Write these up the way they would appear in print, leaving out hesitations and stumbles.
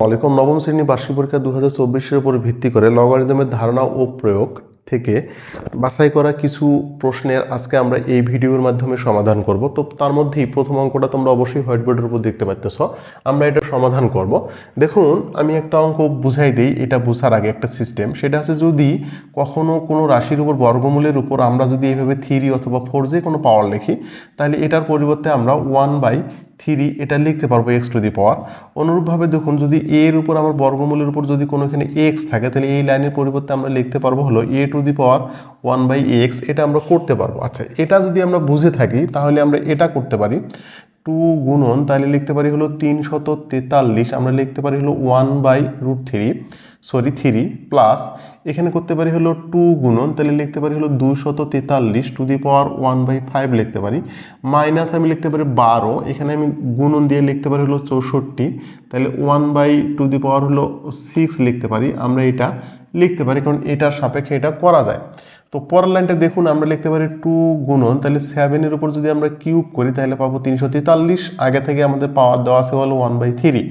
আলাইকুম। নবম শ্রেণী বার্ষিক পরীক্ষা 2024-এর উপর ভিত্তি করে লগারিদমের ধারণা ও প্রয়োগ থেকে বাছাই করা কিছু প্রশ্নের আজকে আমরা এই ভিডিওর মাধ্যমে সমাধান করব। তো তার মধ্যেই প্রথম অঙ্কটা তোমরা অবশ্যই হোয়াইট বোর্ডের উপর দেখতে পাচ্ছ। আমরা এটা সমাধান করব। দেখুন, আমি একটা অঙ্ক বুঝাই দিই। এটা বোঝার আগে একটা সিস্টেম, সেটা হচ্ছে যদি কখনো কোনো রাশির উপর বর্গমূলের উপর আমরা যদি এইভাবে 3 অথবা 4 যে কোনো পাওয়ার লিখি, তাহলে এটার পরিবর্তে আমরা 1/3 এটা লিখতে পারবো এক্স টু দি পাওয়ার। অনুরূপভাবে দেখুন, যদি এর উপর আমার বর্গমূলের উপর যদি কোনো এখানে এক্স থাকে, তাহলে এই লাইনের পরিবর্তে আমরা লিখতে পারবো হলো এ টু দি পাওয়ার 1/x। এটা আমরা করতে পারবো। আচ্ছা, এটা যদি আমরা বুঝে থাকি তাহলে আমরা এটা করতে পারি 2 গুণন, তাহলে লিখতে পারি হলো 343, আমরা লিখতে পারি হলো 1/3 প্লাস এখানে করতে পারি হলো 2 গুণন, তাহলে লিখতে পারি হলো 243 টু দি পাওয়ার 1/5 লিখতে পারি, মাইনাস আমি লিখতে পারি 12, এখানে আমি গুণন দিয়ে লিখতে পারি হলো 64, তাহলে 1/2 দি পাওয়ার হলো 6 লিখতে পারি। আমরা এটা লিখতে পারি কারণ এটার সাপেক্ষে এটা করা যায়। তো পরের লাইনটা দেখুন, আমরা লিখতে পারি 2 গুণন, তাহলে 7-এর উপর যদি আমরা কিউব করি তাহলে পাবো 343, আগে থেকে আমাদের পাওয়ার দেওয়া আছে হলো 1/3,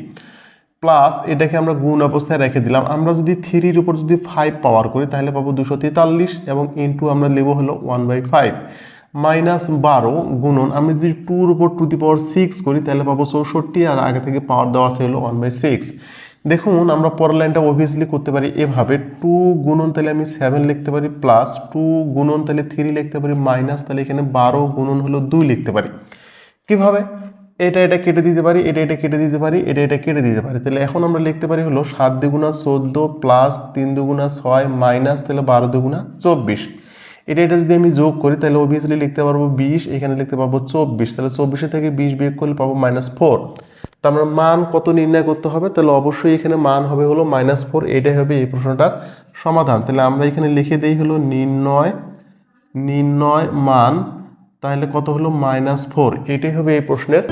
প্লাস এটাকে আমরা গুণ অবস্থায় রেখে দিলাম। আমরা যদি 3-র উপর যদি 5 পাওয়ার করি তাহলে পাবো 243 এবং ইন্টু আমরা নেব হলো 1/5, মাইনাস 12 গুণন, আমি যদি 2-র উপর টু দি পাওয়ার 6 করি তাহলে পাবো 64, আর আগে থেকে পাওয়ার দেওয়া আছে হলো 1/6। দেখুন, আমরা পরের লাইনটা অবভিয়াসলি করতে পারি এভাবে, 2 গুণন তাহলে আমি 7 লিখতে পারি, প্লাস 2 গুণন তাহলে 3 লিখতে পারি, মাইনাস তাহলে এখানে 12 গুণন হলো 2 লিখতে পারি। কিভাবে? এটা কেটে দিতে পারি, এটা কেটে দিতে পারি, এটা কেটে দিতে পারি। তাহলে এখন আমরা লিখতে পারি হলো 7 দুগুণা 14 প্লাস 3 দুগুণা 6 মাইনাস তাহলে 12 দুগুণা 24। এটা যদি আমি যোগ করি তাহলে অবভিয়াসলি লিখতে পারবো 20, এখানে লিখতে পারবো 24, তাহলে 24 থেকে 20 বিয়োগ করলে পাবো -4। তো আমরা মান কত নির্ণয় করতে হবে? তাহলে অবশ্যই এখানে মান হবে হলো -4। এটাই হবে এই প্রশ্নটার সমাধান। তাহলে আমরা এখানে লিখে দেই হলো নির্ণয় মান, তাহলে কত হলো -4। এটাই হবে এই প্রশ্নের